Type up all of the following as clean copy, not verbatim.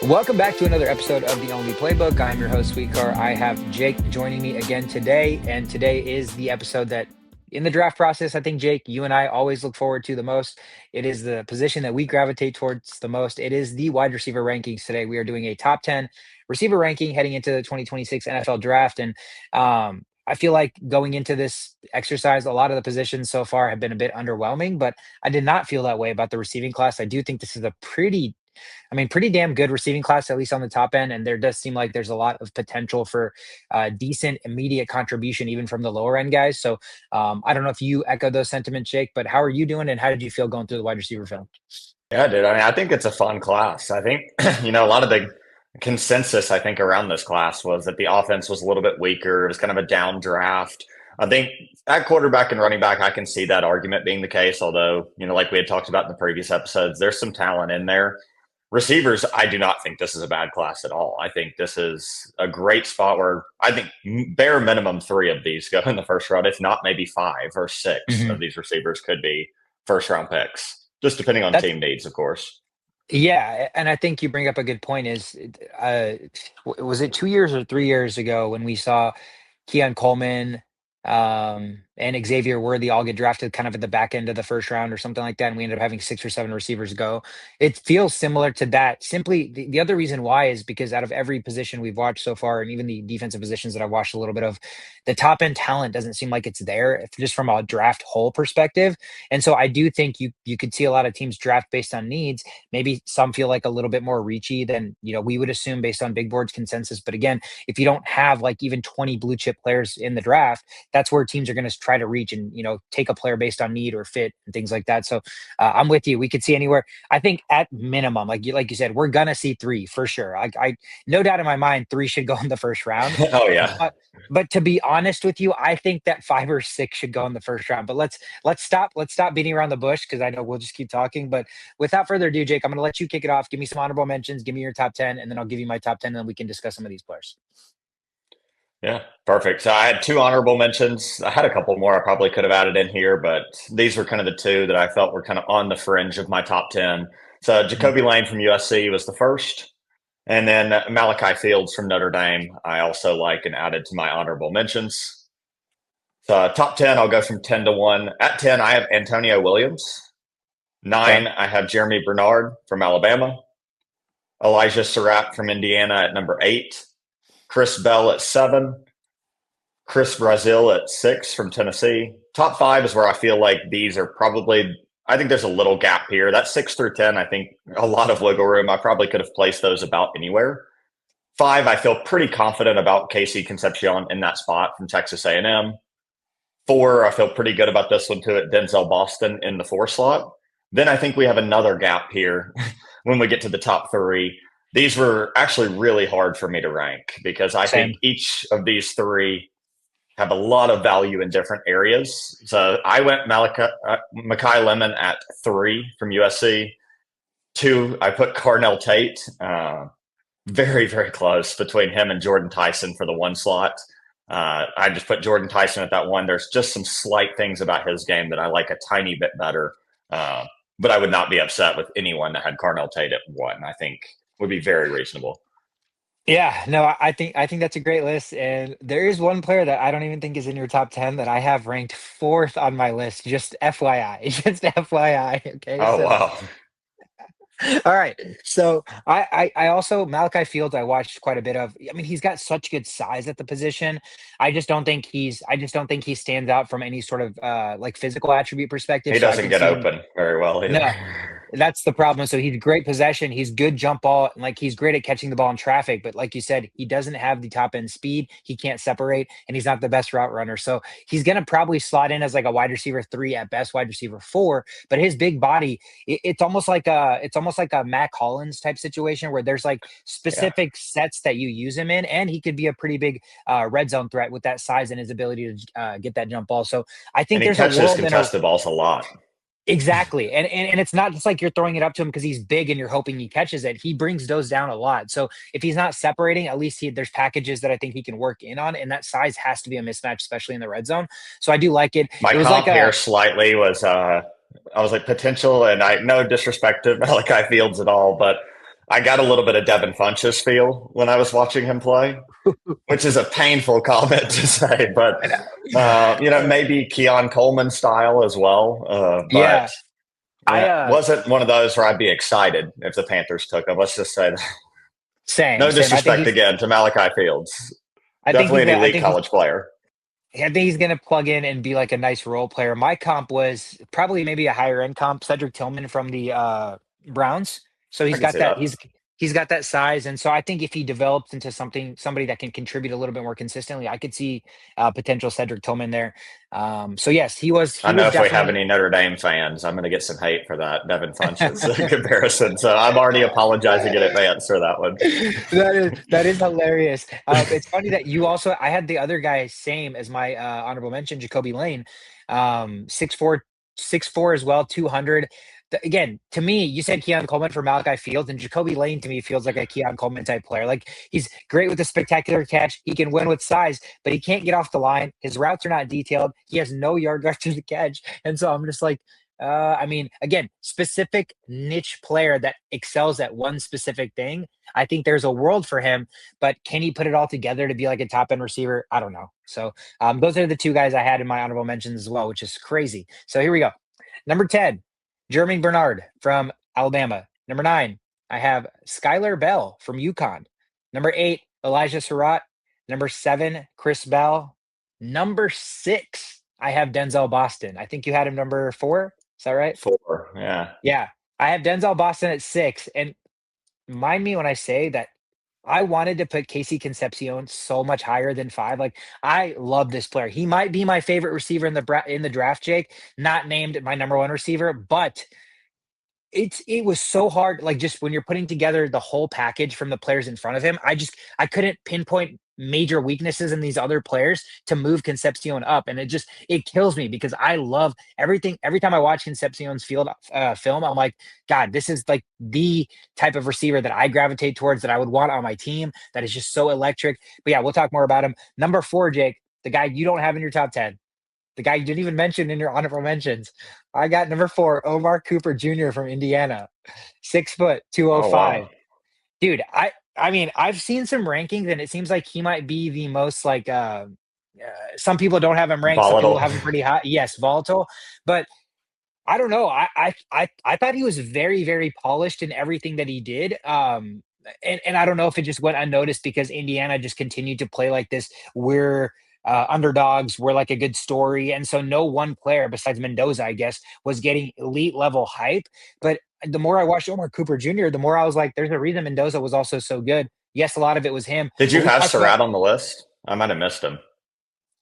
Welcome back to another episode of The Only Playbook. I'm your host, Swikar. I have Jake joining me again today, and today is the episode that in the draft process, I think, Jake, you and I always look forward to the most. It is the position that we gravitate towards the most. It is the wide receiver rankings today. We are doing a top 10 receiver ranking heading into the 2026 NFL draft, and I feel like going into this exercise, a lot of the positions so far have been a bit underwhelming, but I did not feel that way about the receiving class. I do think this is a pretty damn good receiving class, at least on the top end. And there does seem like there's a lot of potential for decent immediate contribution, even from the lower end guys. So I don't know if you echo those sentiments, Jake, but how are you doing? And how did you feel going through the wide receiver film? Yeah, dude. I mean, I think it's a fun class. I think, a lot of the consensus, I think, around this class was that the offense was a little bit weaker. It was kind of a down draft. I think at quarterback and running back, I can see that argument being the case. Although, like we had talked about in the previous episodes, there's some talent in there. Receivers, I do not think this is a bad class at all. I think this is a great spot where I think bare minimum 3 of these go in the first round, if not maybe 5 or 6 of these receivers could be first round picks, just depending on team needs, of courch. Yeah, and I think you bring up a good point. Was it 2 years or 3 years ago when we saw Keon Coleman and Xavier Worthy all get drafted kind of at the back end of the first round or something like that, and we ended up having 6 or 7 receivers go? It feels similar to that. Simply, the other reason why is because out of every position we've watched so far, and even the defensive positions that I've watched a little bit of, the top end talent doesn't seem like it's there, just from a draft whole perspective. And so I do think you could see a lot of teams draft based on needs. Maybe some feel like a little bit more reachy than we would assume based on big board's consensus. But again, if you don't have like even 20 blue chip players in the draft, that's where teams are going to try to reach and take a player based on need or fit and things like that. So I'm with you. We could see anywhere. I think at minimum, like you said, we're gonna see 3 for sure. I no doubt in my mind 3 should go in the first round. Oh yeah. But to be honest with you, I think that 5 or 6 should go in the first round. But let's stop beating around the bush, because I know we'll just keep talking. But without further ado, Jake, I'm going to let you kick it off. Give me some honorable mentions. Give me your top 10, and then I'll give you my top 10, and then we can discuss some of these players. Yeah, perfect. So I had 2 honorable mentions. I had a couple more I probably could have added in here, but these were kind of the 2 that I felt were kind of on the fringe of my top 10. So Jacoby Lane from USC was the first. And then Malachi Fields from Notre Dame, I also like and added to my honorable mentions. So top 10, I'll go from 10 to 1. At 10, I have Antonio Williams. 9, Okay. I have Germie Bernard from Alabama. Elijah Sarratt from Indiana at number 8. Chris Bell at 7. Chris Brazzell at 6 from Tennessee. Top 5 is where I feel like these are probably, I think there's a little gap here. That's 6 through 10. I think a lot of wiggle room. I probably could have placed those about anywhere. 5, I feel pretty confident about Casey Concepcion in that spot from Texas A&M. 4, I feel pretty good about this one too at Denzel Boston in the 4 slot. Then I think we have another gap here when we get to the top 3. These were actually really hard for me to rank because I think each of these 3 have a lot of value in different areas. So I went Makai Lemon at 3 from USC. 2, I put Carnell Tate. Very, very close between him and Jordyn Tyson for the 1 slot. I just put Jordyn Tyson at that 1. There's just some slight things about his game that I like a tiny bit better. But I would not be upset with anyone that had Carnell Tate at 1. I think would be very reasonable. Yeah, no, I think that's a great list. And there is one player that I don't even think is in your top 10 that I have ranked 4th on my list. Just FYI. Just FYI. Okay. Oh, So wow. all right. So I also Malachi Fields I watched quite a bit of. I mean, he's got such good size at the position. I just don't think he stands out from any sort of like physical attribute perspective. He So I doesn't can get see him. open very well either. No, that's the problem. So he's great possession. He's good jump ball. And like he's great at catching the ball in traffic. But like you said, he doesn't have the top end speed. He can't separate, and he's not the best route runner. So he's going to probably slot in as like a wide receiver 3 at best, wide receiver 4. But his big body, it's almost like a Mac Hollins type situation where there's like Yeah. specific sets that you use him in, and he could be a pretty big red zone threat with that size and his ability to get that jump ball. So I think And he there's a catches world in a contested balls a lot. Exactly. And it's not just like you're throwing it up to him because he's big and you're hoping he catches it. He brings those down a lot. So if he's not separating, at least there's packages that I think he can work in on. And that size has to be a mismatch, especially in the red zone. So I do like it. My It was comp like here slightly was I was like potential, and I no disrespect to Malachi Fields at all, but I got a little bit of Devin Funchess feel when I was watching him play, which is a painful comment to say, but And, maybe Keon Coleman style as well. But yeah, I yeah, wasn't one of those where I'd be excited if the Panthers took him. Let's just say that. same, No same. disrespect again to Malachi Fields. Definitely an I elite think he's college player. I think he's going to plug in and be like a nice role player. My comp was probably maybe a higher end comp, Cedric Tillman from the Browns. So I he's can got see that. that. He's got that size, and so I think if he develops into somebody that can contribute a little bit more consistently, I could see potential Cedric Tillman there. So yes, I he know was if we have definitely any Notre Dame fans, I'm going to get some hate for that Devin Funchess comparison. So I'm already apologizing in advance for that one. that is hilarious. It's funny that you also I had the other guy same as my honorable mention, Jacoby Lane, 6'4", 6'4" as well, 200. Again, to me, you said Keon Coleman for Malachi Fields, and Jacoby Lane to me feels like a Keon Coleman type player. Like he's great with a spectacular catch. He can win with size, but he can't get off the line. His routes are not detailed. He has no yard after the catch, and so I'm just like, I mean, again, specific niche player that excels at one specific thing. I think there's a world for him, but can he put it all together to be like a top end receiver? I don't know. So those are the two guys I had in my honorable mentions as well, which is crazy. So here we go. Number 10, Germie Bernard from Alabama. Number 9, I have Skyler Bell from UConn. Number 8, Elijah Sarratt. Number 7, Chris Bell. Number 6, I have Denzel Boston. I think you had him number 4. Is that right? 4, yeah. Yeah. I have Denzel Boston at 6. And mind me when I say that I wanted to put Casey Concepcion so much higher than 5. Like, I love this player. He might be my favorite receiver in the draft, Jake. Not named my number 1 receiver, but it was so hard, like, just when you're putting together the whole package from the players in front of him, I couldn't pinpoint major weaknesses in these other players to move Concepcion up, and it kills me because I love everything. Every time I watch Concepcion's film, I'm like, God, this is like the type of receiver that I gravitate towards, that I would want on my team, that is just so electric. But yeah, we'll talk more about him. Number 4, Jake, the guy you don't have in your top 10. The guy you didn't even mention in your honorable mentions. I got number 4, Omar Cooper Jr. from Indiana, 6', Oh, 205. wow. Dude, I mean, I've seen some rankings, and it seems like he might be the most like. Some people don't have him ranked. Some people Volatile. have him pretty high. Yes, volatile, but I don't know. I thought he was very, very polished in everything that he did. And I don't know if it just went unnoticed because Indiana just continued to play like this. We're underdogs. We're like a good story, and so no one player besides Mendoza, I guess, was getting elite level hype. But the more I watched Omar Cooper Jr., the more I was like, "There's a reason Mendoza was also so good." Yes, a lot of it was him. Did But you we have talked about. Sarratt on the list? I might have missed him.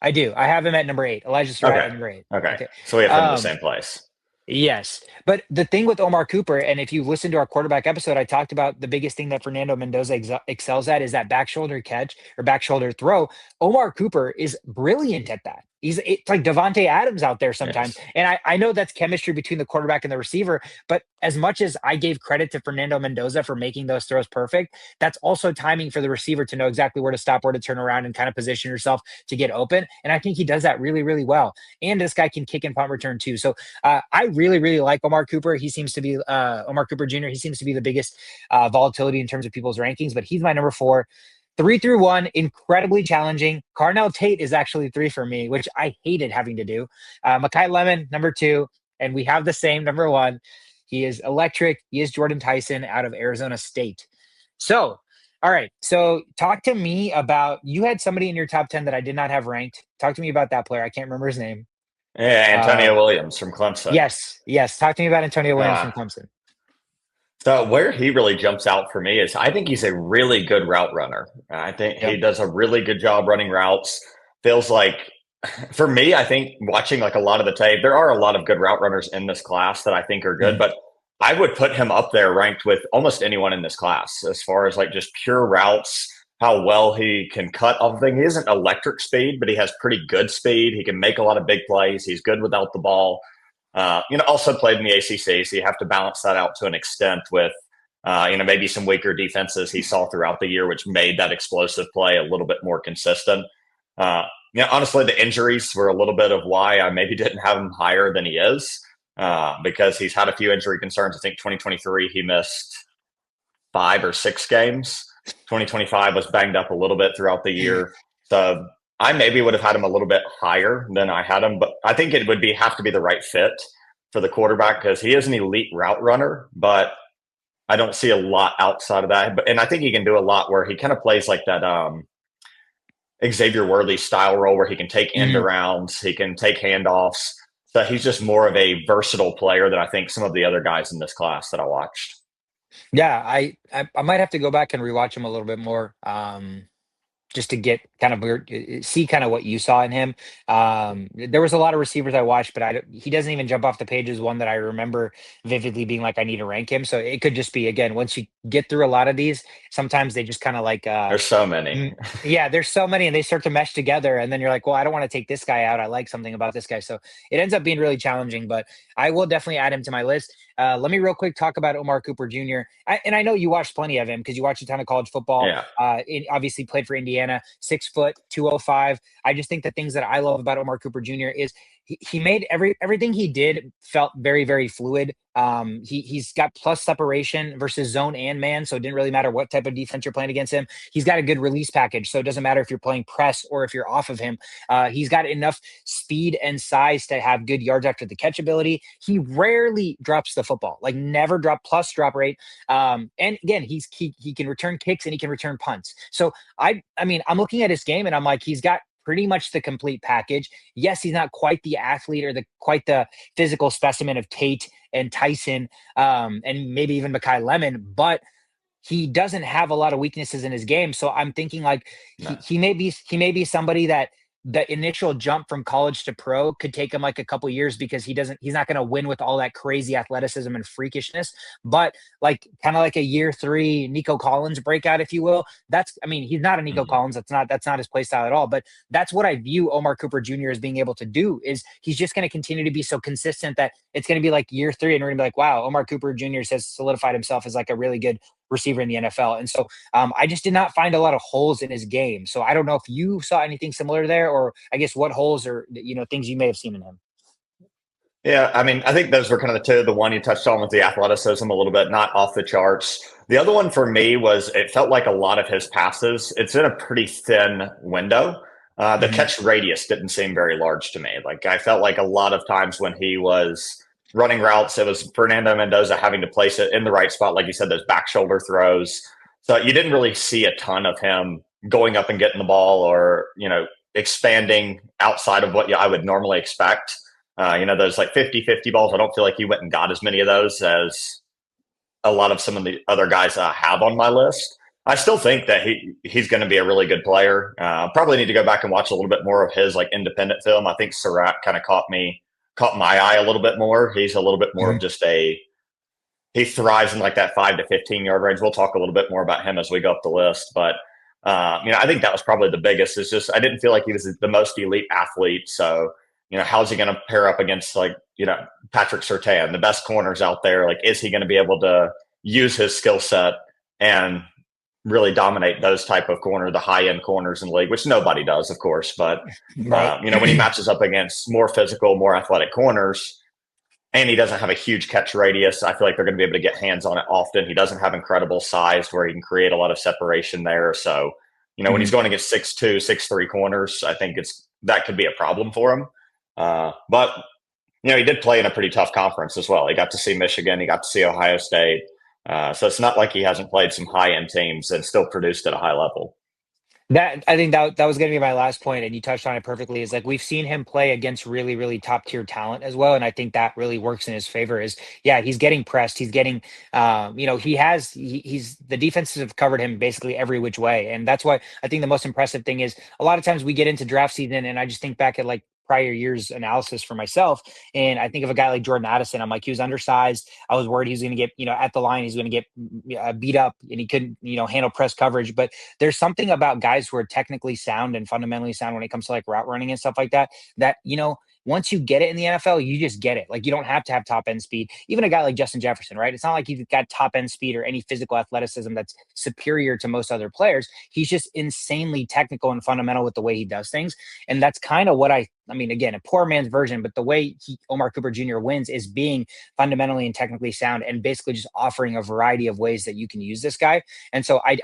I do. I have him at number 8. Elijah Surratt Okay. at number 8. Okay. Okay. So we have him in the Um, same place. Yes. But the thing with Omar Cooper, and if you listen to our quarterback episode, I talked about the biggest thing that Fernando Mendoza excels at is that back shoulder catch or back shoulder throw. Omar Cooper is brilliant at that. It's like Devontae Adams out there sometimes. Yes. And I know that's chemistry between the quarterback and the receiver, but as much as I gave credit to Fernando Mendoza for making those throws perfect, that's also timing for the receiver to know exactly where to stop, where to turn around, and kind of position yourself to get open. And I think he does that really, really well. And this guy can kick and punt return too. So I really, really like Omar Cooper. He seems to be Omar Cooper Jr. He seems to be the biggest volatility in terms of people's rankings, but he's my number 4. 3 through 1, incredibly challenging. Carnell Tate is actually 3 for me, which I hated having to do. Makai Lemon, number 2, and we have the same number 1. He is electric. He is Jordyn Tyson out of Arizona State. So, all right. So, talk to me about. You had somebody in your top 10 that I did not have ranked. Talk to me about that player. I can't remember his name. Yeah, Uh, Antonio Williams from Clemson. yes. Talk to me about Antonio Williams from Uh, Clemson. so where he really jumps out for me is I think he's a really good route runner. I think he Yep. does a really good job running routes. Feels like for me, I think watching like a lot of the tape, there are a lot of good route runners in this class that I think are good, Mhm. but I would put him up there ranked with almost anyone in this class as far as like just pure routes, how well he can cut off the thing. He isn't electric speed, but he has pretty good speed. He can make a lot of big plays. He's good without the ball. Also played in the ACC, so you have to balance that out to an extent with, maybe some weaker defenses he saw throughout the year, which made that explosive play a little bit more consistent. Honestly, the injuries were a little bit of why I maybe didn't have him higher than he is, because he's had a few injury concerns. I think 2023 he missed 5 or 6 games. 2025 was banged up a little bit throughout the year. So I maybe would have had him a little bit higher than I had him, but I think it would have to be the right fit for the quarterback because he is an elite route runner, but I don't see a lot outside of that. And I think he can do a lot where he kind of plays like that Xavier Worthy style role where he can take end arounds, he can take handoffs. So he's just more of a versatile player than I think some of the other guys in this class that I watched. Yeah, I might have to go back and rewatch him a little bit more. Just to get kind of weird, see kind of what you saw in him. There was a lot of receivers I watched, but he doesn't even jump off the page as one that I remember vividly being like, I need to rank him. So it could just be, again, once you get through a lot of these, sometimes they just kind of like, There's so many. yeah, there's so many and they start to mesh together. And then you're like, well, I don't want to take this guy out. I like something about this guy. So it ends up being really challenging, but I will definitely add him to my list. Let me real quick talk about Omar Cooper Jr. And I know you watched plenty of him because you watched a ton of college football. Yeah. Obviously played for Indiana, 6 foot, 205. I just think the things that I love about Omar Cooper Jr. is he made everything he did felt very, very fluid. He's got plus separation versus zone and man, so it didn't really matter what type of defense you're playing against him. He's got a good release package, so it doesn't matter if you're playing press or if you're off of him. He's got enough speed and size to have good yards after the catch ability. He rarely drops the football, like never plus drop rate. And again, he can return kicks and he can return punts. So I mean, I'm looking at his game and I'm like, he's got pretty much the complete package. Yes, he's not quite the athlete or quite the physical specimen of Tate and Tyson, and maybe even Makai Lemon, but he doesn't have a lot of weaknesses in his game. So I'm thinking like he may be somebody that the initial jump from college to pro could take him like a couple years because he's not going to win with all that crazy athleticism and freakishness, but like kind of like a year 3 Nico Collins breakout, if you will. He's not a Nico Collins. That's not his play style at all, but that's what I view Omar Cooper Jr. as being able to do is he's just going to continue to be so consistent that it's going to be like year 3 and we're going to be like, wow, Omar Cooper Jr. has solidified himself as like a really good receiver in the NFL. And so I just did not find a lot of holes in his game. So I don't know if you saw anything similar there, or I guess what holes or, things you may have seen in him. Yeah, I mean, I think those were kind of the two. The one you touched on with the athleticism a little bit, not off the charts. The other one for me was it felt like a lot of his passes, it's in a pretty thin window. The catch radius didn't seem very large to me. Like I felt like a lot of times when he was running routes, it was Fernando Mendoza having to place it in the right spot. Like you said, those back shoulder throws. So you didn't really see a ton of him going up and getting the ball or, expanding outside of what I would normally expect. Those like 50-50 balls, I don't feel like he went and got as many of those as a lot of some of the other guys I have on my list. I still think that he's going to be a really good player. Probably need to go back and watch a little bit more of his like independent film. I think Sarratt kind of caught my eye a little bit more. He's a little bit more of just he thrives in like that 5 to 15 yard range. We'll talk a little bit more about him as we go up the list, but I think that was probably the biggest. Is just I didn't feel like he was the most elite athlete. So how's he going to pair up against Patrick Surtain, the best corners out there? Like, is he going to be able to use his skill set and really dominate those type of the high end corners in the league, which nobody does, of course. But, right. When he matches up against more physical, more athletic corners and he doesn't have a huge catch radius, I feel like they're going to be able to get hands on it often. He doesn't have incredible size where he can create a lot of separation there. So, when he's going against 6'2", 6'3" corners, I think that could be a problem for him. But, he did play in a pretty tough conference as well. He got to see Michigan. He got to see Ohio State. So it's not like he hasn't played some high-end teams and still produced at a high level. I think that was going to be my last point, and you touched on it perfectly. Is like we've seen him play against really, really top tier talent as well, and I think that really works in his favor. He's getting pressed, he's getting, he's the defenses have covered him basically every which way, and that's why I think the most impressive thing is a lot of times we get into draft season, and I just think back at like prior years analysis for myself. And I think of a guy like Jordan Addison. I'm like, he was undersized. I was worried he was going to get, at the line, he's going to get beat up and he couldn't, handle press coverage. But there's something about guys who are technically sound and fundamentally sound when it comes to like route running and stuff like that, once you get it in the NFL, you just get it. Like, you don't have to have top end speed. Even a guy like Justin Jefferson, right? It's not like he's got top end speed or any physical athleticism that's superior to most other players. He's just insanely technical and fundamental with the way he does things. And that's kind of what I mean, again, a poor man's version, but the way Omar Cooper Jr. wins is being fundamentally and technically sound and basically just offering a variety of ways that you can use this guy. And so I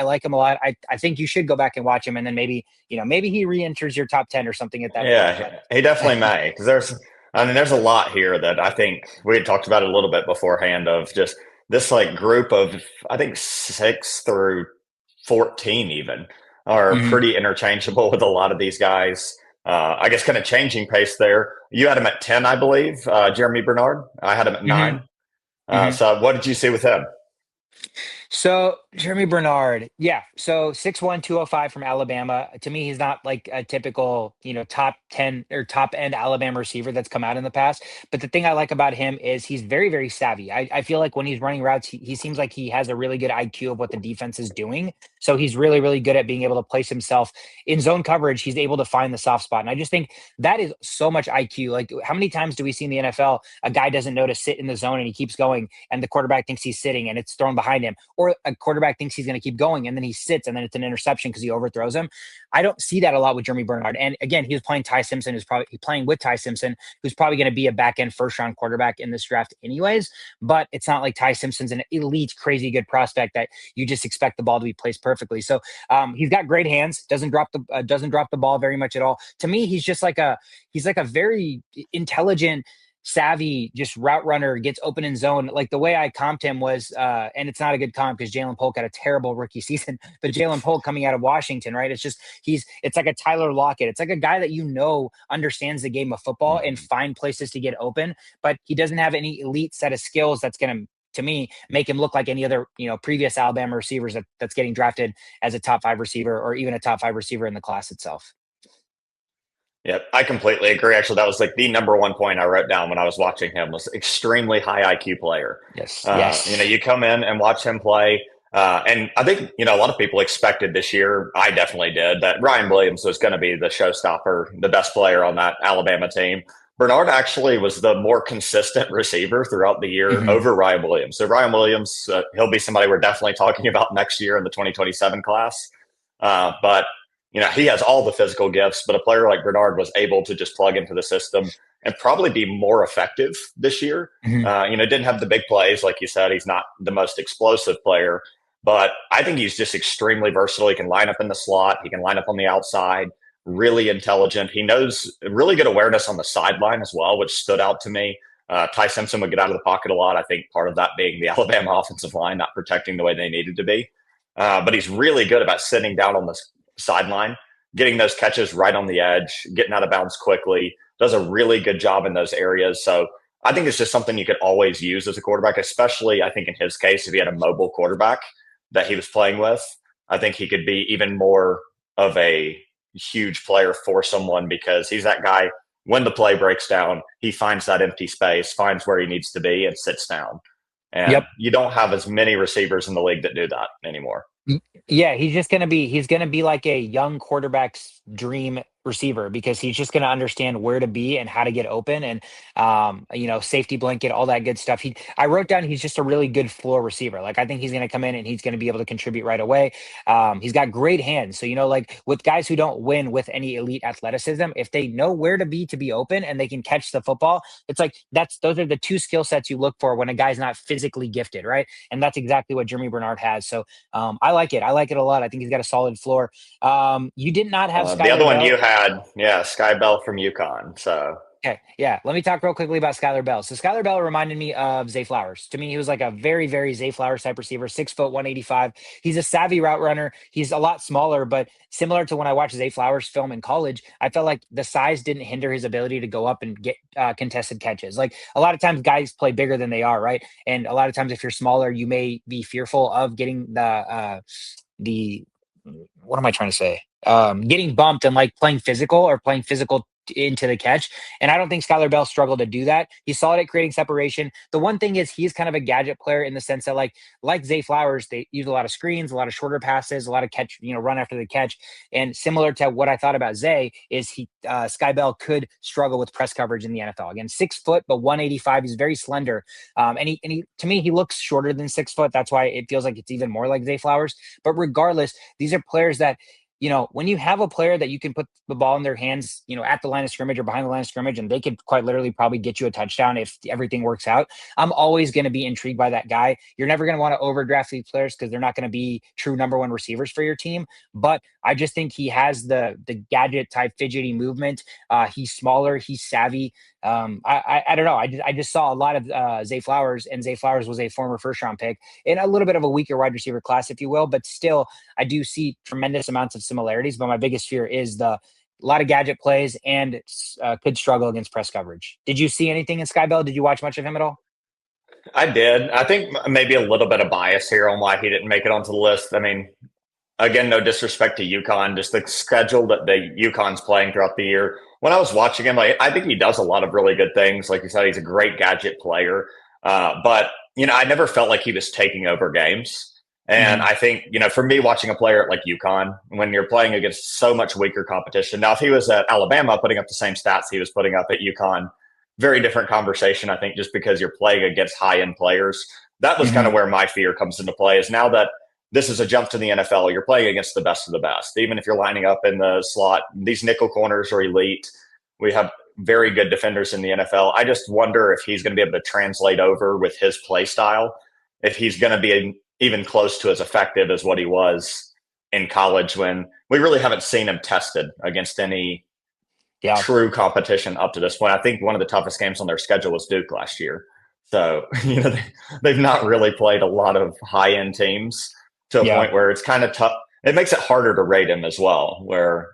like him a lot. I think you should go back and watch him, and then maybe he re-enters your top 10 or something at that point. He definitely may, because there's a lot here that I think we had talked about a little bit beforehand of just this like group of, I think 6 through 14 even are pretty interchangeable with a lot of these guys. I guess kind of changing pace there. You had him at 10, I believe, Germie Bernard. I had him at 9. So what did you see with him? So Germie Bernard, yeah. So 6'1", 205 from Alabama. To me, he's not like a typical, top 10 or top end Alabama receiver that's come out in the past. But the thing I like about him is he's very, very savvy. I feel like when he's running routes, he seems like he has a really good IQ of what the defense is doing. So he's really, really good at being able to place himself in zone coverage. He's able to find the soft spot. And I just think that is so much IQ. Like, how many times do we see in the NFL a guy doesn't know to sit in the zone and he keeps going and the quarterback thinks he's sitting and it's thrown behind him? Or a quarterback thinks he's going to keep going and then he sits and then it's an interception because he overthrows him. I don't see that a lot with Germie Bernard. And again, he was playing Ty Simpson, who's probably playing with Ty Simpson, who's probably going to be a back end first round quarterback in this draft anyways. But it's not like Ty Simpson's an elite, crazy good prospect that you just expect the ball to be placed perfectly. So he's got great hands, doesn't drop the ball very much at all. To me, he's like a very intelligent, savvy, just route runner, gets open in zone. Like, the way I comped him was, and it's not a good comp because Jalen Polk had a terrible rookie season, but Jalen Polk coming out of Washington, right? It's like a Tyler Lockett. It's like a guy that understands the game of football and find places to get open, but he doesn't have any elite set of skills that's going to me, make him look like any other, previous Alabama receivers that's getting drafted as a top 5 receiver or even a top 5 receiver in the class itself. Yep, I completely agree. Actually, that was like the number one point I wrote down when I was watching him was extremely high IQ player. Yes. You come in and watch him play. And I think, a lot of people expected this year, I definitely did, that Ryan Williams was going to be the showstopper, the best player on that Alabama team. Bernard actually was the more consistent receiver throughout the year over Ryan Williams. So Ryan Williams, he'll be somebody we're definitely talking about next year in the 2027 class. But he has all the physical gifts, but a player like Bernard was able to just plug into the system and probably be more effective this year. Didn't have the big plays. Like you said, he's not the most explosive player, but I think he's just extremely versatile. He can line up in the slot. He can line up on the outside, really intelligent. He knows really good awareness on the sideline as well, which stood out to me. Ty Simpson would get out of the pocket a lot. I think part of that being the Alabama offensive line not protecting the way they needed to be. But he's really good about sitting down on the sideline, getting those catches right on the edge, getting out of bounds quickly, does a really good job in those areas. So I think it's just something you could always use as a quarterback, especially I think in his case, if he had a mobile quarterback that he was playing with, I think he could be even more of a huge player for someone because he's that guy. When the play breaks down, he finds that empty space, finds where he needs to be and sits down. And you don't have as many receivers in the league that do that anymore. Yeah, he's going to be like a young quarterback's dream receiver because he's just going to understand where to be and how to get open and, safety blanket, all that good stuff. I wrote down, he's just a really good floor receiver. Like, I think he's going to come in and he's going to be able to contribute right away. He's got great hands. So, like with guys who don't win with any elite athleticism, if they know where to be open and they can catch the football, it's like, those are the two skill sets you look for when a guy's not physically gifted. Right. And that's exactly what Germie Bernard has. So, I like it. I like it a lot. I think he's got a solid floor. You did not have the other one you had, Sky Bell from UConn. So okay, yeah. Let me talk real quickly about Skyler Bell. So Skyler Bell reminded me of Zay Flowers. To me, he was like a very, very Zay Flowers type receiver, 6 foot, 185. He's a savvy route runner. He's a lot smaller, but similar to when I watched Zay Flowers film in college, I felt like the size didn't hinder his ability to go up and get contested catches. Like, a lot of times guys play bigger than they are, right? And a lot of times if you're smaller, you may be fearful of getting the what am I trying to say? Getting bumped and like playing physical into the catch. And I don't think Skyler Bell struggled to do that. He's solid at creating separation. The one thing is he's kind of a gadget player in the sense that like Zay Flowers, they use a lot of screens, a lot of shorter passes, a lot of catch, run after the catch. And similar to what I thought about Zay is Sky Bell could struggle with press coverage in the NFL. Again, 6 foot, but 185. He's very slender. And he to me, he looks shorter than 6 foot. That's why it feels like it's even more like Zay Flowers. But regardless, these are players that, when you have a player that you can put the ball in their hands, at the line of scrimmage or behind the line of scrimmage, and they could quite literally probably get you a touchdown if everything works out. I'm always going to be intrigued by that guy. You're never going to want to overdraft these players because they're not going to be true number one receivers for your team. But I just think he has the gadget type fidgety movement. He's smaller. He's savvy. I don't know. I just saw a lot of Zay Flowers, and Zay Flowers was a former first-round pick in a little bit of a weaker wide receiver class, if you will. But still, I do see tremendous amounts of similarities. But my biggest fear is a lot of gadget plays and could struggle against press coverage. Did you see anything in Sky Bell? Did you watch much of him at all? I did. I think maybe a little bit of bias here on why he didn't make it onto the list. I mean, again, no disrespect to UConn, just the schedule that the UConn's playing throughout the year. When I was watching him, I think he does a lot of really good things. Like you said, he's a great gadget player. But I never felt like he was taking over games. And I think, for me, watching a player like UConn, when you're playing against so much weaker competition. Now, if he was at Alabama putting up the same stats he was putting up at UConn, very different conversation, I think, just because you're playing against high-end players. That was kind of where my fear comes into play, is now that this is a jump to the NFL, you're playing against the best of the best. Even if you're lining up in the slot, these nickel corners are elite. We have very good defenders in the NFL. I just wonder if he's going to be able to translate over with his play style, if he's going to be even close to as effective as what he was in college, when we really haven't seen him tested against any true competition up to this point. I think one of the toughest games on their schedule was Duke last year. So, they've not really played a lot of high-end teams to a point where it's kind of tough. It makes it harder to rate him as well, where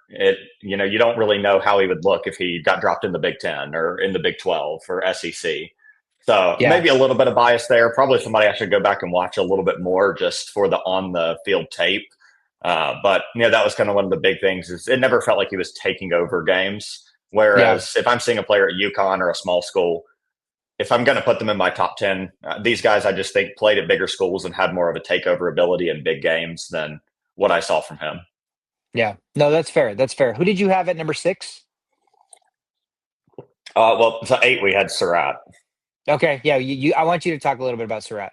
you don't really know how he would look if he got dropped in the Big Ten or in the Big 12 or SEC. So maybe a little bit of bias there. Probably somebody I should go back and watch a little bit more just for the on-the-field tape. But that was kind of one of the big things, is it never felt like he was taking over games. Whereas if I'm seeing a player at UConn or a small school, if I'm going to put them in my top 10, these guys I just think played at bigger schools and had more of a takeover ability in big games than what I saw from him. Yeah, no, that's fair. That's fair. Who did you have at number 6? Well, so 8 we had Sarratt. Okay, yeah, I want you to talk a little bit about Sarratt.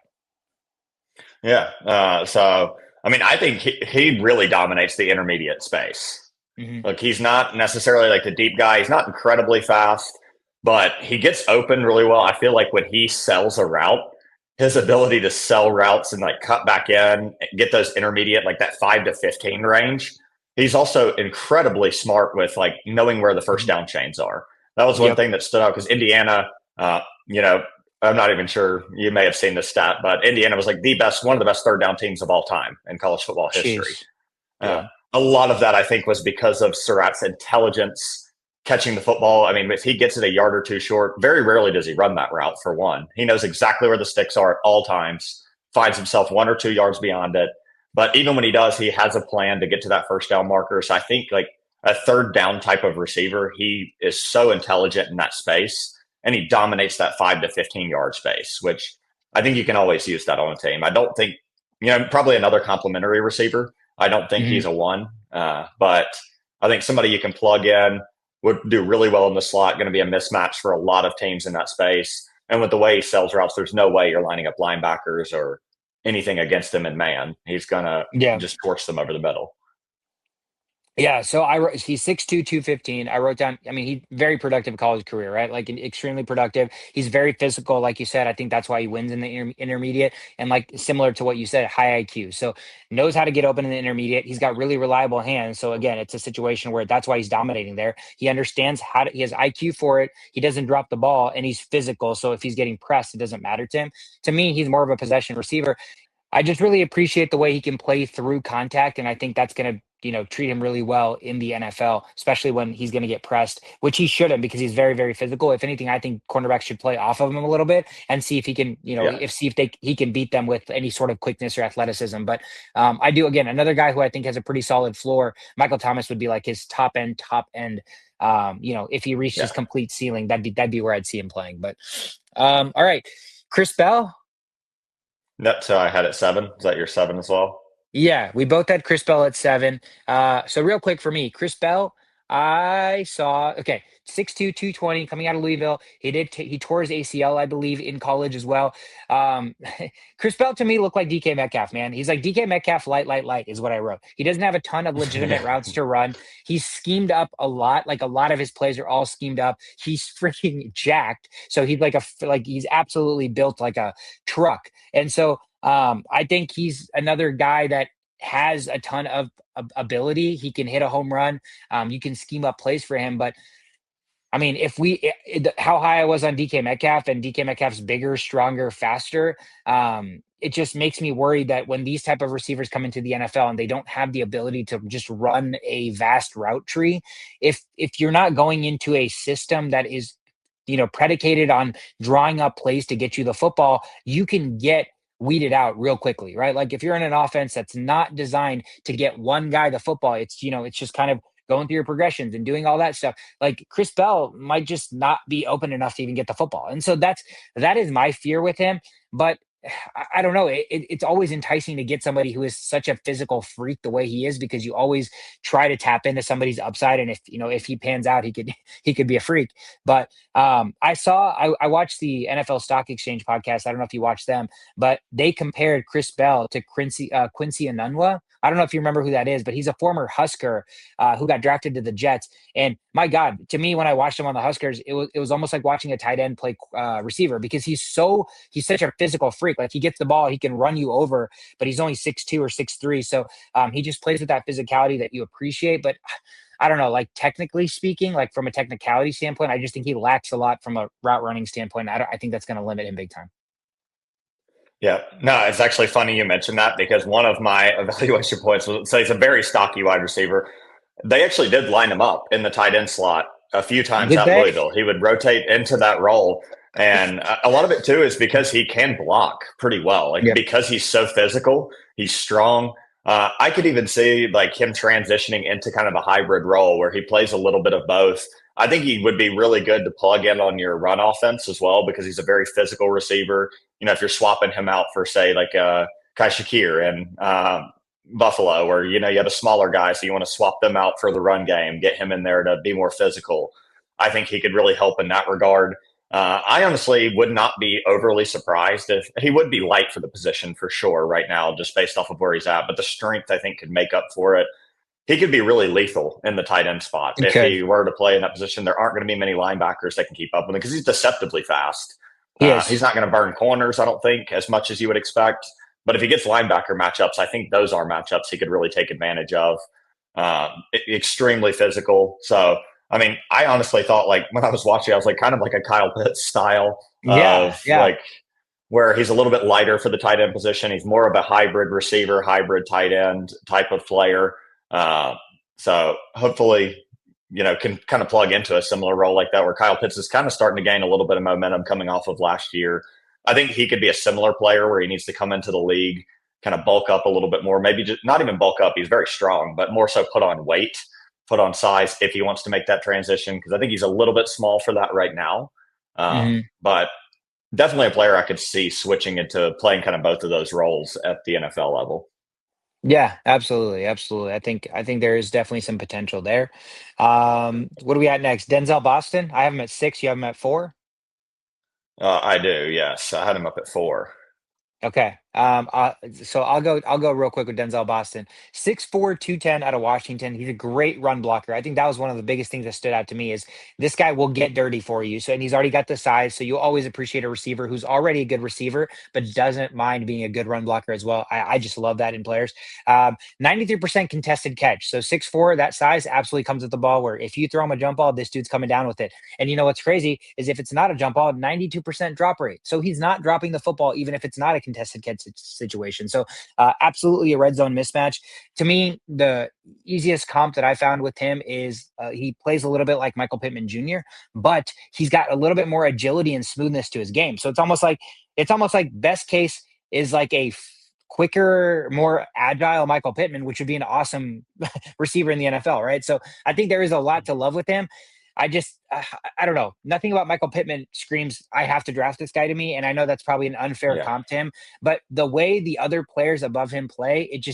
Yeah, so I mean, I think he really dominates the intermediate space. Look, he's not necessarily like the deep guy. He's not incredibly fast, but he gets open really well. I feel like when he sells a route, his ability to sell routes and cut back in, get those intermediate, like that 5 to 15 range. He's also incredibly smart with knowing where the first down chains are. That was one thing that stood out, because Indiana, I'm not even sure you may have seen this stat, but Indiana was one of the best third down teams of all time in college football history. A lot of that, I think, was because of Sarratt's intelligence catching the football. I mean, if he gets it a yard or two short, very rarely does he run that route, for one. He knows exactly where the sticks are at all times, finds himself 1 or 2 yards beyond it. But even when he does, he has a plan to get to that first down marker. So I think a third down type of receiver, he is so intelligent in that space, and he dominates that 5 to 15 yard space, which I think you can always use that on a team. I don't think, probably another complimentary receiver. I don't think he's a 1, but I think somebody you can plug in would do really well in the slot, going to be a mismatch for a lot of teams in that space. And with the way he sells routes, there's no way you're lining up linebackers or anything against him in man. He's going to just torch them over the middle. Yeah, so he's 6'2", 215. I wrote down, he's very productive college career, right? Extremely productive. He's very physical, like you said. I think that's why he wins in the intermediate, and similar to what you said, high IQ. So knows how to get open in the intermediate. He's got really reliable hands. So again, it's a situation where that's why he's dominating there. He understands he has IQ for it. He doesn't drop the ball, and he's physical. So if he's getting pressed, it doesn't matter to him. To me, he's more of a possession receiver. I just really appreciate the way he can play through contact, and I think that's going to treat him really well in the NFL, especially when he's going to get pressed, which he shouldn't because he's very, very physical. If anything, I think cornerbacks should play off of him a little bit and see if he can, Yeah. he can beat them with any sort of quickness or athleticism. But I do, again, another guy who I think has a pretty solid floor. Michael Thomas would be like his top end. If he reached his complete ceiling, that'd be where I'd see him playing. But all right, Chris Bell. That's I had it 7. Is that your 7 as well? Yeah, we both had Chris Bell at 7. So real quick for me, Chris Bell, I saw 6'2", 220 coming out of Louisville. He tore his ACL, I believe, in college as well. Chris Bell to me looked like DK Metcalf, man. He's like DK Metcalf light is what I wrote. He doesn't have a ton of legitimate routes to run. He's schemed up a lot. Like a lot of his plays are all schemed up. He's freaking jacked. So he's he's absolutely built like a truck. And so I think he's another guy that has a ton of ability. He can hit a home run. You can scheme up plays for him. But I mean, how high I was on DK Metcalf, and DK Metcalf's bigger, stronger, faster, it just makes me worried that when these type of receivers come into the NFL and they don't have the ability to just run a vast route tree, if you're not going into a system that is, predicated on drawing up plays to get you the football, you can get weeded out real quickly, right? Like if you're in an offense that's not designed to get one guy the football, it's just kind of going through your progressions and doing all that stuff. Like Chris Bell might just not be open enough to even get the football. And so that is my fear with him. But I don't know. It's always enticing to get somebody who is such a physical freak the way he is, because you always try to tap into somebody's upside. And if he pans out, he could be a freak. But I watched the NFL Stock Exchange podcast. I don't know if you watched them, but they compared Chris Bell to Quincy Enunwa. I don't know if you remember who that is, but he's a former Husker who got drafted to the Jets. And my God, to me, when I watched him on the Huskers, it was almost like watching a tight end play receiver, because he's such a physical freak. Like he gets the ball, he can run you over, but he's only 6'2" or 6'3". So he just plays with that physicality that you appreciate. But I don't know, like technically speaking, like from a technicality standpoint, I just think he lacks a lot from a route running standpoint. I think that's going to limit him big time. Yeah, no, it's actually funny you mentioned that, because one of my evaluation points was, say, he's a very stocky wide receiver. They actually did line him up in the tight end slot a few times at Louisville. He would rotate into that role. And a lot of it, too, is because he can block pretty well. Because he's so physical, he's strong. I could even see like him transitioning into kind of a hybrid role where he plays a little bit of both. I think he would be really good to plug in on your run offense as well, because he's a very physical receiver. If you're swapping him out for, say, like Kai Shakir and Buffalo, where, you have a smaller guy, so you want to swap them out for the run game, get him in there to be more physical. I think he could really help in that regard. I honestly would not be overly surprised if he would be light for the position for sure right now, just based off of where he's at. But the strength, I think, could make up for it. He could be really lethal in the tight end spot. Okay. If he were to play in that position, there aren't going to be many linebackers that can keep up with him, because he's deceptively fast. He's not going to burn corners, I don't think, as much as you would expect. But if he gets linebacker matchups, I think those are matchups he could really take advantage of. Extremely physical. So, I mean, I honestly thought, like, when I was watching, I was like, kind of like a Kyle Pitts style like where he's a little bit lighter for the tight end position. He's more of a hybrid receiver, hybrid tight end type of player. So hopefully, can kind of plug into a similar role like that, where Kyle Pitts is kind of starting to gain a little bit of momentum coming off of last year. I think he could be a similar player where he needs to come into the league, kind of bulk up a little bit more, maybe just not even bulk up. He's very strong, but more so put on weight, put on size if he wants to make that transition. Cause I think he's a little bit small for that right now. But definitely a player I could see switching into playing kind of both of those roles at the NFL level. Yeah, absolutely. Absolutely. I think there is definitely some potential there. What do we got next? Denzel Boston. I have him at 6. You have him at 4? I do. Yes. I had him up at 4. Okay. So I'll go real quick with Denzel Boston. 6'4", 210 out of Washington. He's a great run blocker. I think that was one of the biggest things that stood out to me is this guy will get dirty for you. So, and he's already got the size. So you always appreciate a receiver who's already a good receiver, but doesn't mind being a good run blocker as well. I just love that in players. 93% contested catch. So 6'4", that size absolutely comes with the ball, where if you throw him a jump ball, this dude's coming down with it. And you know what's crazy is if it's not a jump ball, 92% drop rate. So he's not dropping the football, even if it's not a contested catch. situation. So absolutely a red zone mismatch. To me, the easiest comp that I found with him is he plays a little bit like Michael Pittman Jr., but he's got a little bit more agility and smoothness to his game. So it's almost like best case is like a quicker, more agile Michael Pittman, which would be an awesome receiver in the NFL, right? So I think there is a lot to love with him. I don't know. Nothing about Michael Pittman screams, I have to draft this guy to me. And I know that's probably an unfair Yeah. comp to him, but the way the other players above him play, it's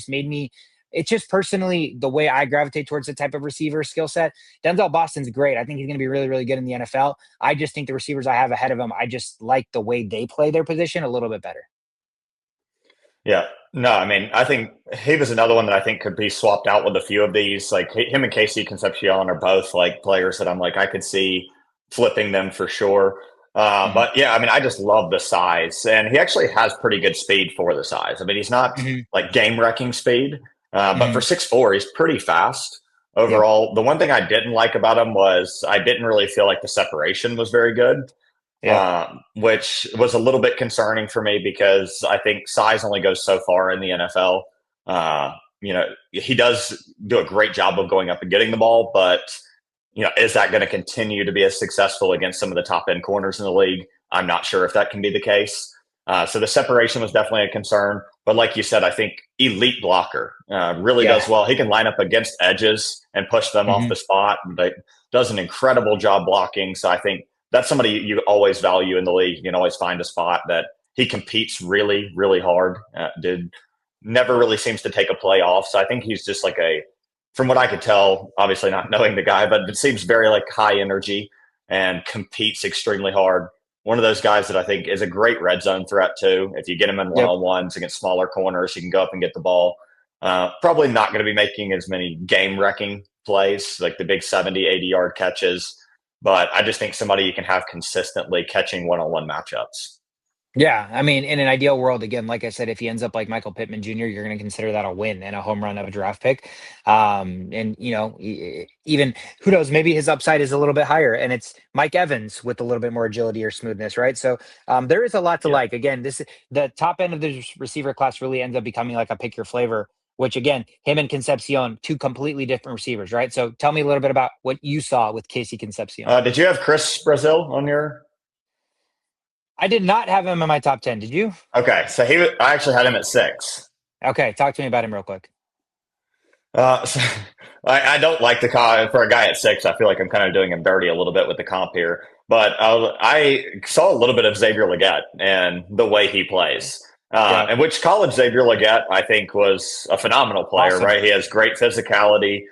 just personally the way I gravitate towards the type of receiver skill set. Denzel Boston's great. I think he's going to be really, really good in the NFL. I just think the receivers I have ahead of him, I just like the way they play their position a little bit better. Yeah. No, I mean, I think he was another one that I think could be swapped out with a few of these. Like him and Casey Concepcion are both like players that I'm like, I could see flipping them for sure. Mm-hmm. But yeah, I mean, I just love the size, and he actually has pretty good speed for the size. I mean, he's not Mm-hmm. like game wrecking speed, but Mm-hmm. for 6'4", he's pretty fast Yep. overall. The one thing I didn't like about him was I didn't really feel like the separation was very good, Yep. which was a little bit concerning for me because I think size only goes so far in the NFL. He does do a great job of going up and getting the ball, but is that going to continue to be as successful against some of the top end corners in the league? I'm not sure if that can be the case. So the separation was definitely a concern. But like you said, I think elite blocker really Yeah. does well. He can line up against edges and push them off Mm-hmm. the spot, but does an incredible job blocking. So I think that's somebody you always value in the league. You can always find a spot that he competes really, really hard. Did never really seems to take a play off. So I think he's just like from what I could tell, obviously not knowing the guy, but it seems very like high energy and competes extremely hard. One of those guys that I think is a great red zone threat too. If you get him in Yep. one-on-ones against smaller corners, he can go up and get the ball. Probably not going to be making as many game-wrecking plays, like the big 70, 80-yard catches, but I just think somebody you can have consistently catching one-on-one matchups. Yeah, I mean, in an ideal world, again, like I said, if he ends up like Michael Pittman Jr., you're going to consider that a win and a home run of a draft pick. And even who knows, maybe his upside is a little bit higher, and it's Mike Evans with a little bit more agility or smoothness, right? So there is a lot to Yeah. like. Again, the top end of the receiver class really ends up becoming like a pick your flavor. Which again, him and Concepcion, two completely different receivers, right? So tell me a little bit about what you saw with Casey Concepcion. Did you have Chris Brazzell on your? I did not have him in my top 10. Did you? Okay, so I actually had him at 6. Okay, talk to me about him real quick. So I don't like the comp for a guy at 6. I feel like I'm kind of doing him dirty a little bit with the comp here, but I saw a little bit of Xavier Legette and the way he plays. Yeah. And which college Xavier Legette, I think, was a phenomenal player, Awesome. right? He has great physicality.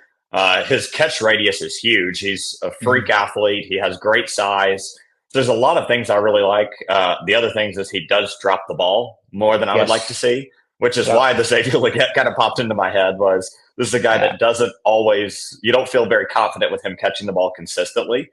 His catch radius is huge. He's a freak Mhm. athlete. He has great size. There's a lot of things I really like. The other things is he does drop the ball more than I would like to Yes. see, which is Yep. why the Xavier Legette kind of popped into my head was this is a guy Yeah. that doesn't always, you don't feel very confident with him catching the ball consistently.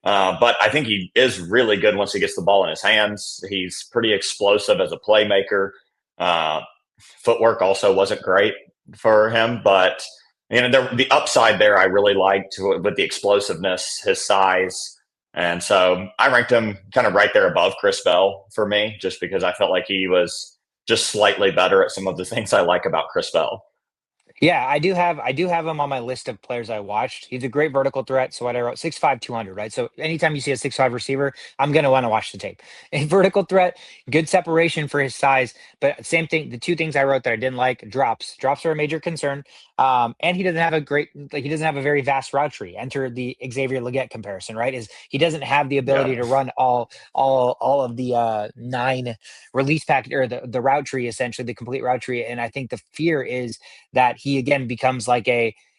But I think he is really good once he gets the ball in his hands. He's pretty explosive as a playmaker. Uh, Footwork also wasn't great for him, but the upside there I really liked with the explosiveness, his size. And so I ranked him kind of right there above Chris Bell for me, just because I felt like he was just slightly better at some of the things I like about Chris Bell. Yeah, I do have him on my list of players I watched. He's a great vertical threat. So what I wrote 6'5", 200, right? So anytime you see a 6'5" receiver, I'm gonna want to watch the tape. A vertical threat, good separation for his size, but same thing. The two things I wrote that I didn't like, drops. Drops are a major concern. And he doesn't have he doesn't have a very vast route tree. Enter the Xavier Legette comparison, right? Is he doesn't have the ability Yeah. to run all of the 9 release packet or the route tree, essentially the complete route tree. And I think the fear is that he again becomes like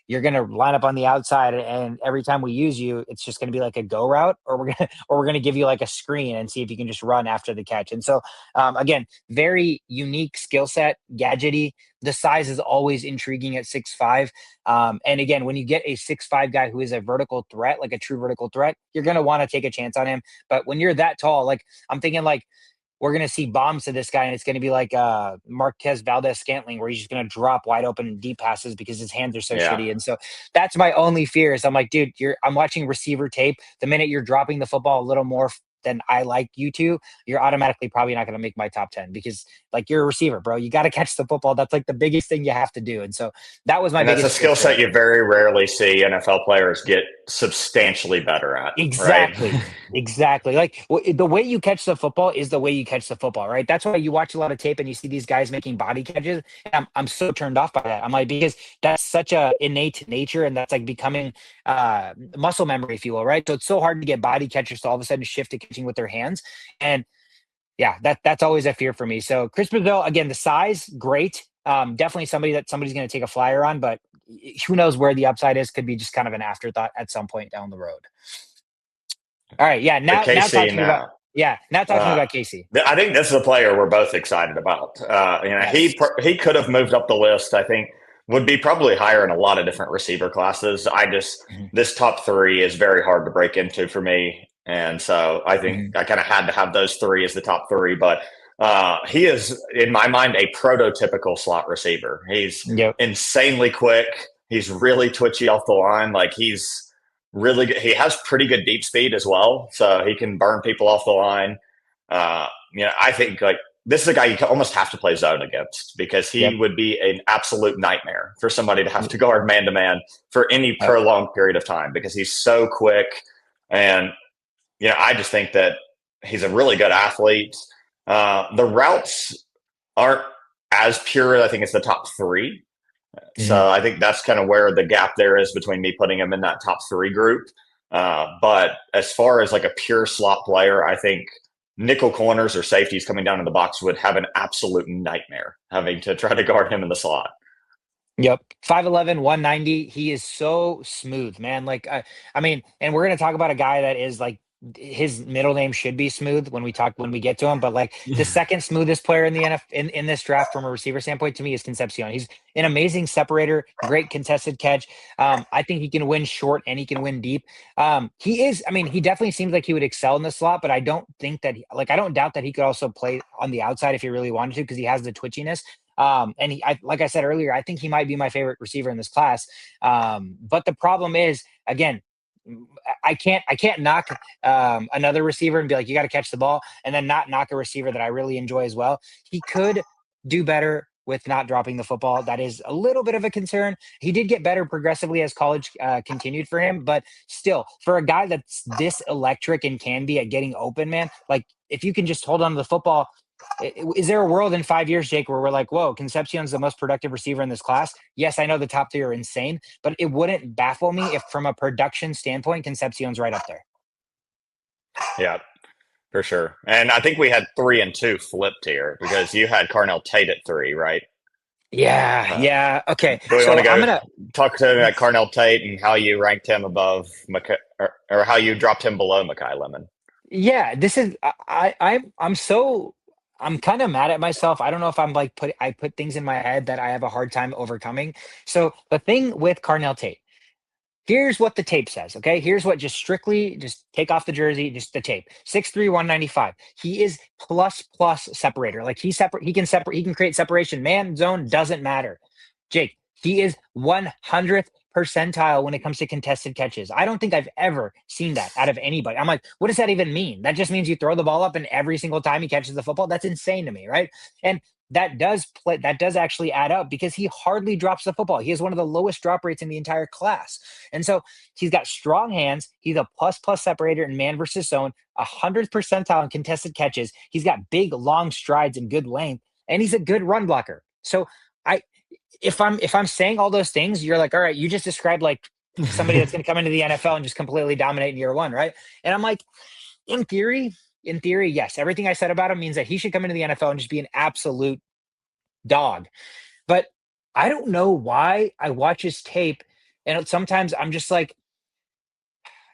you're going to line up on the outside and every time we use you it's just going to be like a go route, or we're going to give you like a screen and see if you can just run after the catch. And so again, very unique skill set, gadgety. The size is always intriguing at 6'5". And again, when you get a 6'5" guy who is a vertical threat, like a true vertical threat, you're going to want to take a chance on him. But when you're that tall, like I'm thinking like we're going to see bombs to this guy, and it's going to be like Marquez Valdez Scantling, where he's just going to drop wide open deep passes because his hands are so Yeah. shitty. And so that's my only fear is I'm like, dude, I'm watching receiver tape. The minute you're dropping the football a little more than I like you to, you're automatically probably not going to make my top 10 because like you're a receiver, bro. You got to catch the football. That's like the biggest thing you have to do. And so that was my And that's a biggest skill fear. set you very rarely see NFL players get substantially better at, right? Exactly. Exactly. Like the way you catch the football is the way you catch the football, right? That's why you watch a lot of tape and you see these guys making body catches. And I'm so turned off by that. I'm like, because that's such a innate nature and that's like becoming muscle memory, if you will, right? So it's so hard to get body catchers to all of a sudden shift to catching with their hands. And yeah, that's always a fear for me. So Chris Brazzell, again, the size, great. Definitely somebody that somebody's going to take a flyer on, but who knows where the upside is? Could be just kind of an afterthought at some point down the road. All right, yeah. Now talking about Casey. I think this is a player we're both excited about. Yes. He could have moved up the list. I think would be probably higher in a lot of different receiver classes. This top three is very hard to break into for me, and so I think I kind of had to have those three as the top three. But he is, in my mind, a prototypical slot receiver. He's insanely quick. He's really twitchy off the line. Like he's really good. He has pretty good deep speed as well, so he can burn people off the line. I think like this is a guy you almost have to play zone against because he would be an absolute nightmare for somebody to have to guard man to man for any prolonged period of time because he's so quick. And I just think that he's a really good athlete. The routes aren't as pure. I think it's the top three. So I think that's kind of where the gap there is between me putting him in that top three group. But as far as like a pure slot player, I think nickel corners or safeties coming down in the box would have an absolute nightmare having to try to guard him in the slot. Yep. 5'11", 190. He is so smooth, man. Like, I mean, and we're going to talk about a guy that is like, his middle name should be Smooth when we get to him, but like the second smoothest player in the NFL in this draft from a receiver standpoint to me is Concepcion. He's an amazing separator, great contested catch. I think he can win short and he can win deep. He definitely seems like he would excel in the slot, but I don't think that I don't doubt that he could also play on the outside if he really wanted to, because he has the twitchiness. Like I said earlier, I think he might be my favorite receiver in this class. But the problem is, again, I can't knock another receiver and be like, you got to catch the ball, and then not knock a receiver that I really enjoy as well. He could do better with not dropping the football. That is a little bit of a concern. He did get better progressively as college continued for him, but still, for a guy that's this electric and can be at getting open, man, like if you can just hold on to the football. Is there a world in 5 years, Jake, where we're like, whoa, Concepcion's the most productive receiver in this class? Yes, I know the top three are insane, but it wouldn't baffle me if from a production standpoint, Concepcion's right up there. Yeah, for sure. And I think we had 3 and 2 flipped here because you had Carnell Tate at 3, right? Yeah. Okay. Do we want to go talk to about Carnell Tate and how you ranked him above or how you dropped him below Makai Lemon? Yeah, this is I'm kind of mad at myself. I don't know if I put things in my head that I have a hard time overcoming. So the thing with Carnell Tate, here's what the tape says. Okay. Here's what just take off the jersey, just the tape. 6'3", 195. He is plus separator. Like he can create separation. Man, zone, doesn't matter. Jake, he is 100th percentile when it comes to contested catches. I don't think I've ever seen that out of anybody. I'm like, what does that even mean? That just means you throw the ball up and every single time he catches the football. That's insane to me, right? And that does actually add up because he hardly drops the football. He has one of the lowest drop rates in the entire class. And so he's got strong hands. He's a plus separator in man versus zone, 100th percentile in contested catches. He's got big, long strides and good length, and he's a good run blocker. So if I'm saying all those things, you're like, all right, you just described like somebody that's going to come into the NFL and just completely dominate in year one, right? And I'm like, in theory, yes, everything I said about him means that he should come into the NFL and just be an absolute dog. But I don't know why I watch his tape, and sometimes I'm just like,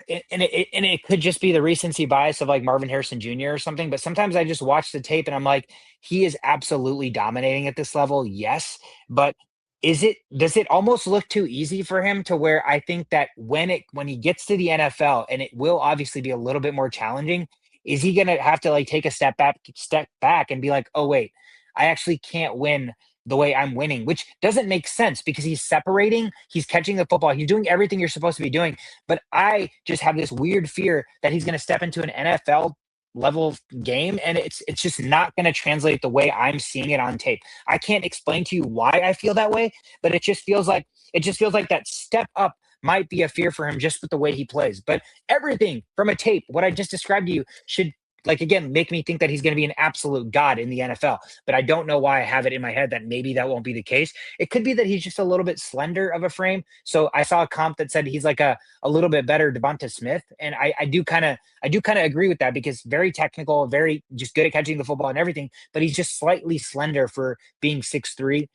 and it could just be the recency bias of like Marvin Harrison Jr. or something. But sometimes I just watch the tape and I'm like, he is absolutely dominating at this level, yes, but does it almost look too easy for him to where I think that when he gets to the NFL, and it will obviously be a little bit more challenging, is he going to have to like take a step back and be like, oh wait, I actually can't win the way I'm winning, which doesn't make sense because he's separating, he's catching the football, he's doing everything you're supposed to be doing. But I just have this weird fear that he's going to step into an NFL level game, and it's just not going to translate the way I'm seeing it on tape. I can't explain to you why I feel that way, but it just feels like that step up might be a fear for him just with the way he plays. But everything from a tape, what I just described to you, should, like, again, make me think that he's going to be an absolute god in the NFL. But I don't know why I have it in my head that maybe that won't be the case. It could be that he's just a little bit slender of a frame. So I saw a comp that said he's like a little bit better Devonta Smith, and I do kind of agree with that, because very technical, very just good at catching the football and everything, but he's just slightly slender for being 6'3".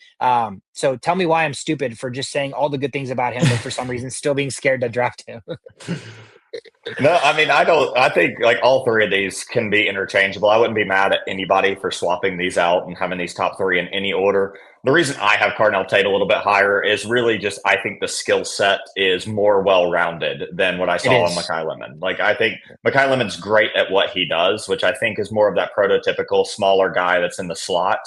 So tell me why I'm stupid for just saying all the good things about him, but for some reason still being scared to draft him. No, I mean, I don't. I think like all three of these can be interchangeable. I wouldn't be mad at anybody for swapping these out and having these top three in any order. The reason I have Carnell Tate a little bit higher is really just I think the skill set is more well rounded than what I saw on Makai Lemon. Like, I think Makai Lemon's great at what he does, which I think is more of that prototypical smaller guy that's in the slot.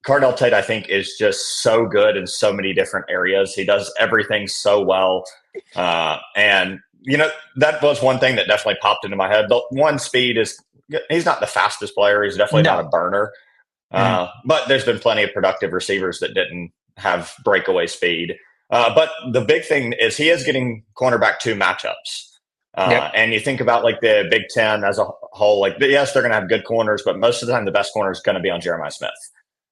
Carnell Tate, I think, is just so good in so many different areas. He does everything so well, and that was one thing that definitely popped into my head. The one, speed is, he's not the fastest player. He's definitely not a burner. But there's been plenty of productive receivers that didn't have breakaway speed. But the big thing is he is getting cornerback 2 matchups. And you think about like the Big Ten as a whole, like, yes, they're going to have good corners, but most of the time the best corner is going to be on Jeremiah Smith.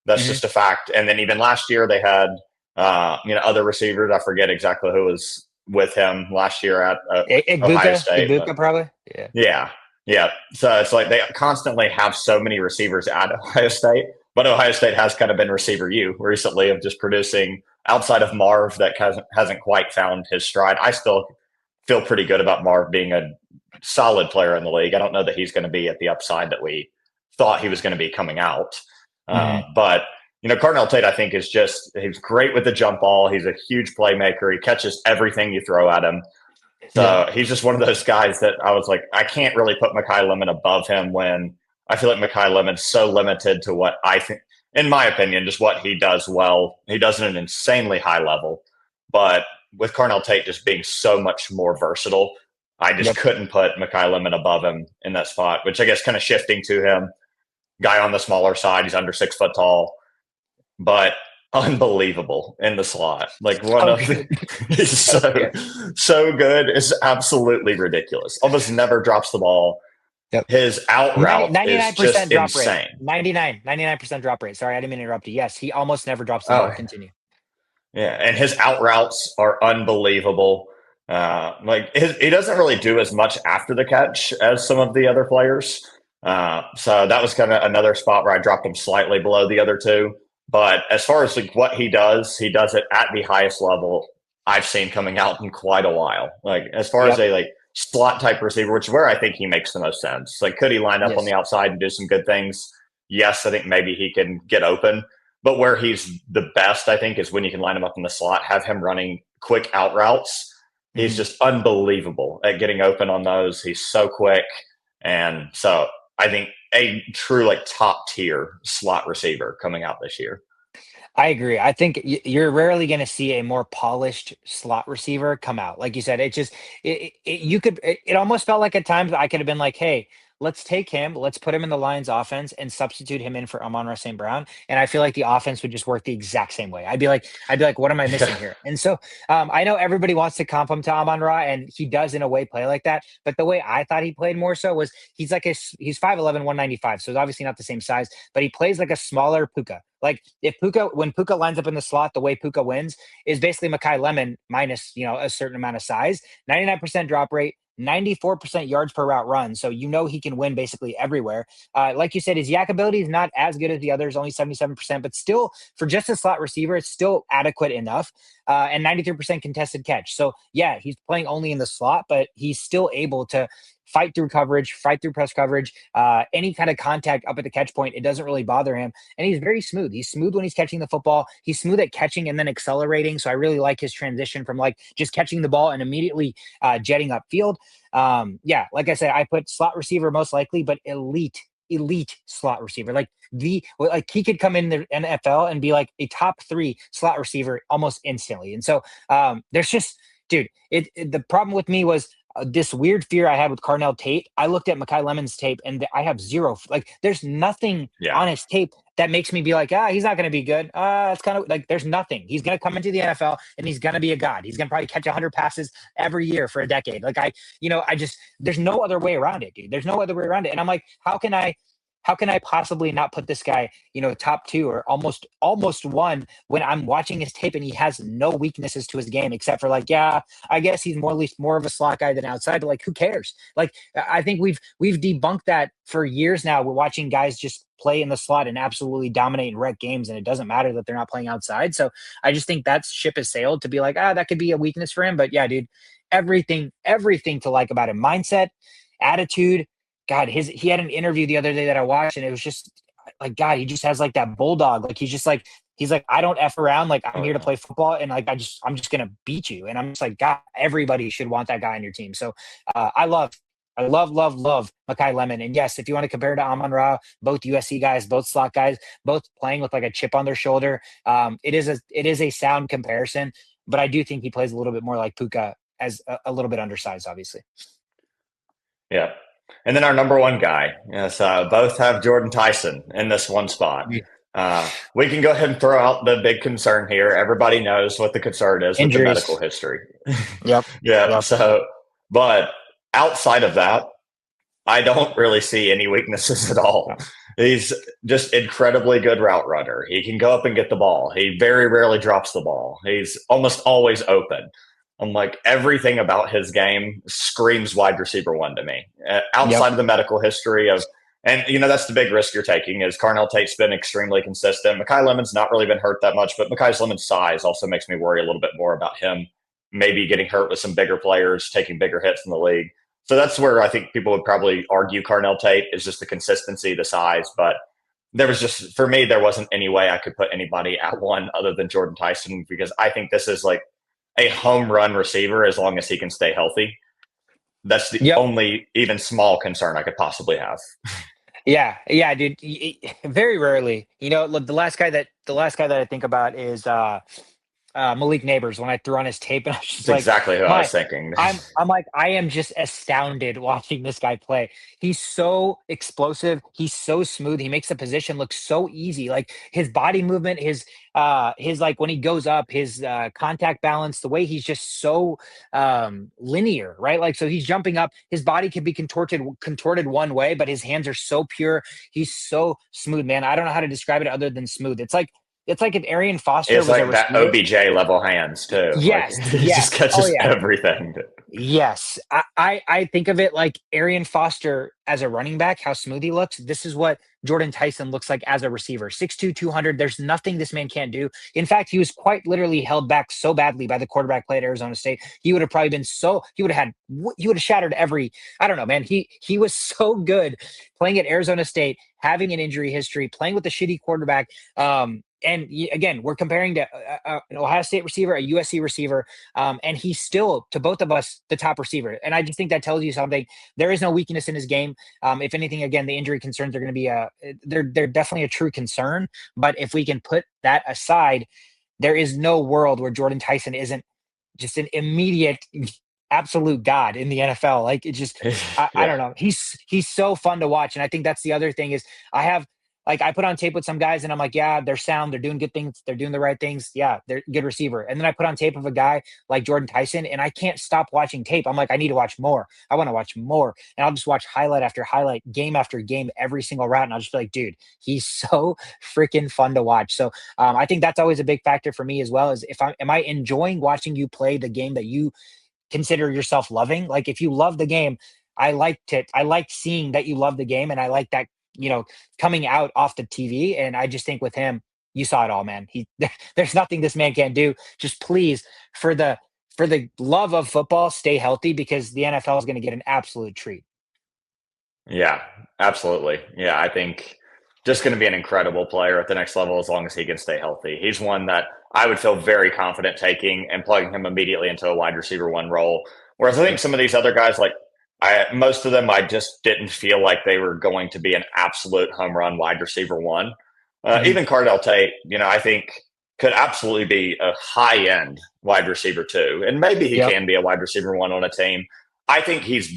That's just a fact. And then even last year they had, other receivers. I forget exactly who was with him last year at Ohio State. Igbuka, probably. Yeah. So it's like they constantly have so many receivers at Ohio State, but Ohio State has kind of been receiver U recently of just producing outside of Marv that hasn't quite found his stride. I still feel pretty good about Marv being a solid player in the league. I don't know that he's going to be at the upside that we thought he was going to be coming out. But Carnell Tate, I think, he's great with the jump ball. He's a huge playmaker. He catches everything you throw at him. So he's just one of those guys that I was like, I can't really put Makai Lemon above him when I feel like Makai Lemon's so limited to what I think, in my opinion, just what he does well. He does it at an insanely high level. But with Carnell Tate just being so much more versatile, I just couldn't put Makai Lemon above him in that spot, which I guess kind of shifting to him. Guy on the smaller side, he's under 6 foot tall, but unbelievable in the slot. Like he's so good. It's absolutely ridiculous. Almost never drops the ball. His out route is just insane. 99% drop rate. Sorry, I didn't mean to interrupt you. Yes, he almost never drops the ball. Continue. Yeah, and his out routes are unbelievable. He doesn't really do as much after the catch as some of the other players. So that was kind of another spot where I dropped him slightly below the other two. But as far as like what he does it at the highest level I've seen coming out in quite a while. Like, as far as a like slot type receiver, which is where I think he makes the most sense. Like, could he line up on the outside and do some good things? Yes, I think maybe he can get open. But where he's the best, I think, is when you can line him up in the slot, have him running quick out routes. He's just unbelievable at getting open on those. He's so quick. And so I think a true like top tier slot receiver coming out this year. I agree. I think you're rarely going to see a more polished slot receiver come out. Like you said, it almost felt like at times I could have been like, hey, let's take him, let's put him in the Lions offense and substitute him in for Amon-Ra St. Brown. And I feel like the offense would just work the exact same way. I'd be like, what am I missing here? And so I know everybody wants to comp him to Amon-Ra, and he does in a way play like that. But the way I thought he played more so was he's 5'11", 195. So it's obviously not the same size, but he plays like a smaller Puka. Like when Puka lines up in the slot, the way Puka wins is basically Makai Lemon minus, a certain amount of size, 99% drop rate, 94% yards per route run. So he can win basically everywhere. Like you said, his yak ability is not as good as the others, only 77%, but still for just a slot receiver, it's still adequate enough. And 93% contested catch. So yeah, he's playing only in the slot, but he's still able to fight through coverage, fight through press coverage, any kind of contact up at the catch point. It doesn't really bother him. And he's very smooth. He's smooth when he's catching the football. He's smooth at catching and then accelerating. So I really like his transition from like just catching the ball and immediately jetting upfield. Like I said, I put slot receiver most likely, but elite slot receiver. Like he could come in the NFL and be like a top 3 slot receiver almost instantly. And so there's just, dude, the problem with me was this weird fear I had with Carnell Tate. I looked at Makai Lemon's tape, and I have zero. Like, there's nothing Yeah. on his tape that makes me be like, he's not going to be good. It's kind of like there's nothing. He's going to come into the NFL and he's going to be a god. He's going to probably catch 100 passes every year for a decade. Like I just there's no other way around it, dude. There's no other way around it. And I'm like, how can I possibly not put this guy, top two or almost one when I'm watching his tape and he has no weaknesses to his game except for like, yeah, I guess he's at least more of a slot guy than outside, but like, who cares? Like, I think we've debunked that for years now. We're watching guys just play in the slot and absolutely dominate and wreck games, and it doesn't matter that they're not playing outside. So I just think that ship has sailed to be like, that could be a weakness for him. But yeah, dude, everything to like about him. Mindset, attitude. God, he had an interview the other day that I watched, and it was just like, God, he just has like that bulldog. Like he's like, I don't F around. Like, I'm here to play football, and like I'm just gonna beat you. And I'm just like, God, everybody should want that guy on your team. So I love Makai Lemon. And yes, if you want to compare to Amon-Ra, both USC guys, both slot guys, both playing with like a chip on their shoulder. It is a sound comparison, but I do think he plays a little bit more like Puka, as a little bit undersized, obviously. Yeah. And then our number one guy. Yes, both have Jordyn Tyson in this one spot. We can go ahead and throw out the big concern here. Everybody knows what the concern is with the medical history. Yep. Yeah. Yep. So, but outside of that, I don't really see any weaknesses at all. He's just incredibly good route runner. He can go up and get the ball. He very rarely drops the ball. He's almost always open. I'm like, everything about his game screams wide receiver one to me. Outside of the medical history of, and that's the big risk you're taking, is Carnell Tate's been extremely consistent. Makai Lemon's not really been hurt that much, but Makai Lemon's size also makes me worry a little bit more about him maybe getting hurt with some bigger players, taking bigger hits in the league. So that's where I think people would probably argue Carnell Tate is just the consistency, the size. But for me, there wasn't any way I could put anybody at one other than Jordyn Tyson, because I think this is like a home run receiver as long as he can stay healthy. That's the only even small concern I could possibly have. Yeah, dude. Very rarely, the last guy that I think about is Malik Neighbors. When I threw on his tape, and I was just That's exactly who I was thinking. I'm like, I am just astounded watching this guy play. He's so explosive. He's so smooth. He makes the position look so easy. Like his body movement, his like when he goes up, his contact balance, the way he's just so linear, right? Like, so he's jumping up, his body can be contorted one way, but his hands are so pure. He's so smooth, man. I don't know how to describe it other than smooth. It's like if Arian Foster was like that OBJ level hands too. Yes, like, he just catches everything. Yes, I think of it like Arian Foster as a running back, how smooth he looks. This is what Jordyn Tyson looks like as a receiver. 6'2", 200. There's nothing this man can't do. In fact, he was quite literally held back so badly by the quarterback play at Arizona State. He would have probably been he would have shattered every, I don't know, man. He was so good playing at Arizona State, having an injury history, playing with a shitty quarterback. And again, we're comparing to an Ohio State receiver, a USC receiver, and he's still, to both of us, the top receiver. And I just think that tells you something. There is no weakness in his game. If anything, again, the injury concerns are going to be they're definitely a true concern. But if we can put that aside, there is no world where Jordyn Tyson isn't just an immediate, absolute god in the NFL. Like, it just, I don't know. He's so fun to watch. And I think that's the other thing is I put on tape with some guys and I'm like, yeah, they're sound. They're doing good things. They're doing the right things. Yeah, they're good receiver. And then I put on tape of a guy like Jordyn Tyson and I can't stop watching tape. I'm like, I need to watch more. I want to watch more. And I'll just watch highlight after highlight, game after game, every single route. And I'll just be like, dude, he's so freaking fun to watch. So I think that's always a big factor for me as well, is am I enjoying watching you play the game that you consider yourself loving? Like, if you love the game, I like seeing that you love the game. And I like that, coming out off the TV. And I just think with him, you saw it all, man. There's nothing this man can't do. Just please, for the love of football, stay healthy, because the NFL is going to get an absolute treat. Yeah, absolutely. Yeah, I think just going to be an incredible player at the next level as long as he can stay healthy. He's one that I would feel very confident taking and plugging him immediately into a wide receiver one role. Whereas I think some of these other guys, like most of them, I just didn't feel like they were going to be an absolute home run wide receiver one. Even Carnell Tate, I think could absolutely be a high end wide receiver two, and maybe he can be a wide receiver one on a team. I think he's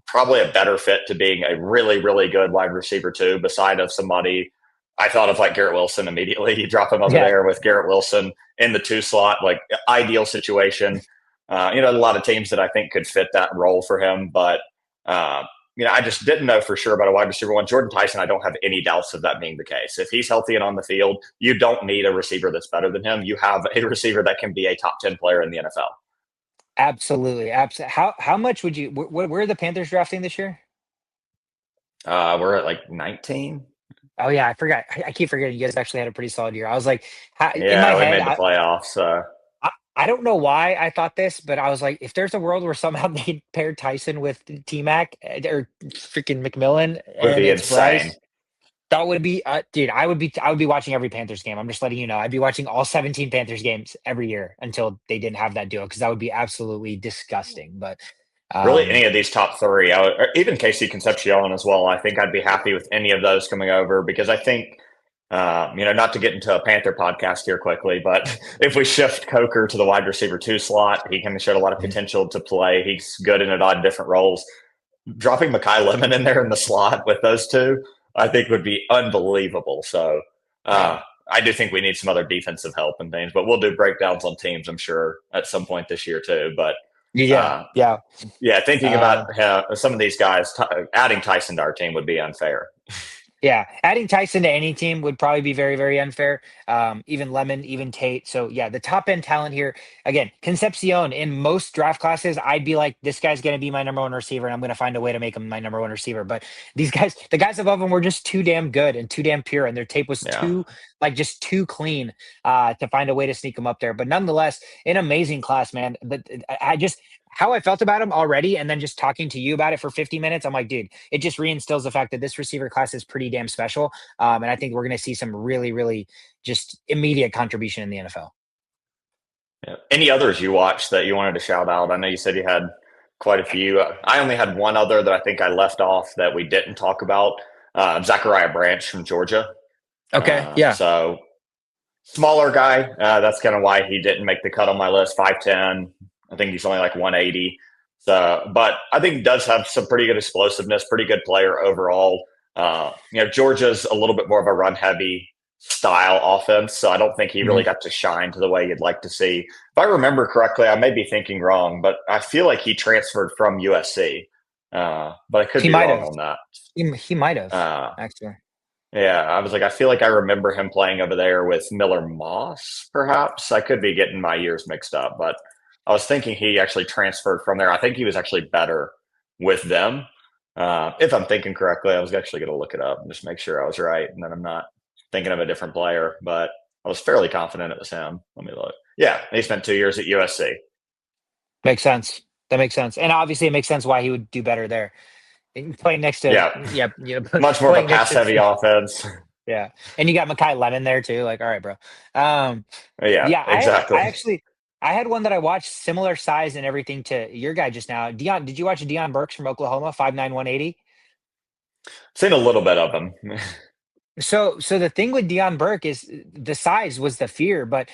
probably a better fit to being a really, really good wide receiver too, beside of somebody. I thought of like Garrett Wilson immediately. You drop him over Yeah, there with Garrett Wilson in the 2 slot, like ideal situation. A lot of teams that I think could fit that role for him, but uh, I just didn't know for sure about a wide receiver one. Jordyn Tyson, I don't have any doubts of that being the case. If he's healthy and on the field, you don't need a receiver that's better than him. You have a receiver that can be a top 10 player in the NFL. absolutely, absolutely. How much would you? Where are the Panthers drafting this year? We're at like 19. Oh yeah, I forgot. I keep forgetting you guys actually had a pretty solid year. I was like, in my Yeah, we head, made the playoffs. I don't know why I thought this, but I was like, if there's a world where somehow they paired Tyson with T Mac or freaking McMillan Would and be it's insane. Bryce, that would be, dude. I would be watching every Panthers game. I'm just letting you know. I'd be watching all 17 Panthers games every year until they didn't have that duo because that would be absolutely disgusting. But Really, um, any of these top three, or even KC Concepcion as well. I think I'd be happy with any of those coming over because I think, not to get into a Panther podcast here quickly, but if we shift Coker to the wide receiver 2 slot, he can show a lot of potential to play. He's good in a lot of different roles. Dropping Makai Lemon in there in the slot with those two, I think would be unbelievable. So yeah, I do think we need some other defensive help and things, but we'll do breakdowns on teams, I'm sure, at some point this year too. But yeah, uh, yeah. yeah, thinking Uh, about some of these guys, adding Tyson to our team would be unfair. Yeah, adding Tyson to any team would probably be very, very unfair. Even Lemon, even Tate. So yeah, the top end talent here again, Concepcion in most draft classes, I'd be like, this guy's going to be my number one receiver, and I'm going to find a way to make him my number one receiver. But these guys, the guys above him, were just too damn good and too damn pure, and their tape was Yeah. too like just too clean to find a way to sneak them up there. But nonetheless, an amazing class, man. But I just how I felt about him already, and then just talking to you about it for 50 minutes, I'm like, dude, it just reinstills the fact that this receiver class is pretty damn special. And I think we're going to see some really, really just immediate contribution in the NFL. Yeah. Any others you watched that you wanted to shout out? I know you said you had quite a few. I only had one other that I think I left off that we didn't talk about. Zachariah Branch from Georgia. Okay. Yeah. So smaller guy. That's kind of why he didn't make the cut on my list. 5'10". I think he's only like 180. So, but I think he does have some pretty good explosiveness, pretty good player overall. Georgia's a little bit more of a run heavy style offense. So I don't think he really Mhm. got to shine to the way you'd like to see. If I remember correctly, I may be thinking wrong, but I feel like he transferred from USC. But I could He be might wrong have. on that. He might have Uh, actually. yeah, I was like, I feel like I remember him playing over there with Miller Moss, perhaps. I could be getting my years mixed up, but I was thinking he actually transferred from there. I think he was actually better with them. If I'm thinking correctly, I was actually going to look it up and just make sure I was right, and then I'm not thinking of a different player, but I was fairly confident it was him. Let me look. Yeah, he spent 2 years at USC. Makes sense. That makes sense. And obviously, it makes sense why he would do better there. Playing next to, Yeah, yeah, much more of a playing next pass to, heavy offense. yeah. And you got Makai Lemon there too. Like, all right, bro. Um, Yeah, yeah, I exactly. actually I had one that I watched similar size and everything to your guy just now. Dion, did you watch Dion Burks from Oklahoma, 5'9", 180? Seen a little bit of him. So the thing with Dion Burke is the size was the fear, but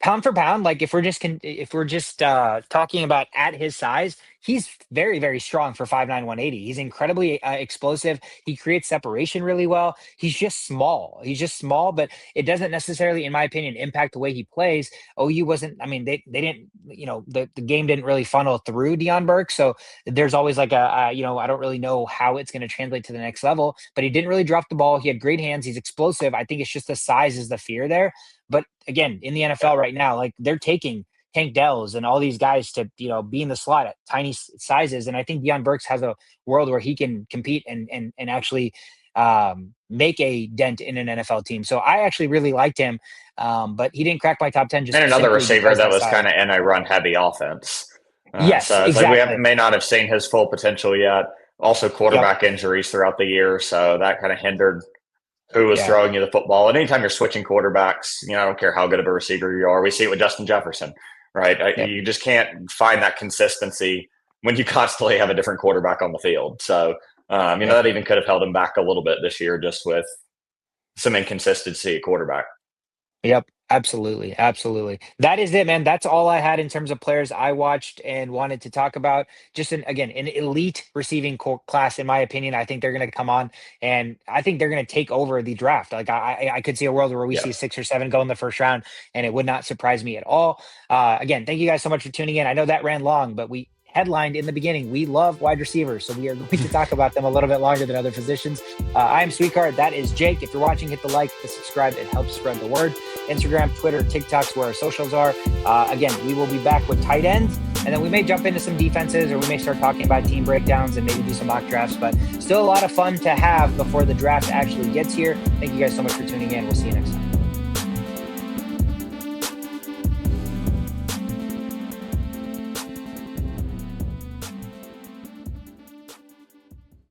pound for pound, like if we're just talking about at his size, he's very, very strong for 5'9", 180. He's incredibly explosive. He creates separation really well. He's just small. He's just small, but it doesn't necessarily, in my opinion, impact the way he plays. OU wasn't, I mean, they didn't, the game didn't really funnel through Dion Burke. So there's always like I don't really know how it's going to translate to the next level, but he didn't really drop the ball. He had great hands. He's explosive. I think it's just the size is the fear there. But again, in the Yeah. NFL right now, like they're taking Tank Dells and all these guys to be in the slot at tiny sizes, and I think Deion Burks has a world where he can compete and actually make a dent in an NFL team. So I actually really liked him, but he didn't crack my top 10 And just another simply receiver because that of was size. kind of in a run heavy offense. Yes, So it's like exactly. may not have seen his full potential yet. Also, Yep. quarterback injuries throughout the year, so that kind of hindered who was Yeah. throwing you the football. And anytime you're switching quarterbacks, I don't care how good of a receiver you are. We see it with Justin Jefferson, right? Yep. You just can't find that consistency when you constantly have a different quarterback on the field. So, Yep. that even could have held him back a little bit this year just with some inconsistency at quarterback. Yep. Absolutely, absolutely. That is it, man. That's all I had in terms of players I watched and wanted to talk about. Just an elite receiving class, in my opinion. I think they're going to come on, and I think they're going to take over the draft. Like I could see a world where we see Yes. 6 or 7 go in the first round, and it would not surprise me at all. Again, thank you guys so much for tuning in. I know that ran long, but we headlined in the beginning. We love wide receivers, so we are going to talk about them a little bit longer than other positions. I'm Swikar. That is Jake. If you're watching, hit the like, the subscribe. It helps spread the word. Instagram, Twitter, TikTok's where our socials are. Again, we will be back with tight ends, and then we may jump into some defenses, or we may start talking about team breakdowns and maybe do some mock drafts, but still a lot of fun to have before the draft actually gets here. Thank you guys so much for tuning in. We'll see you next time.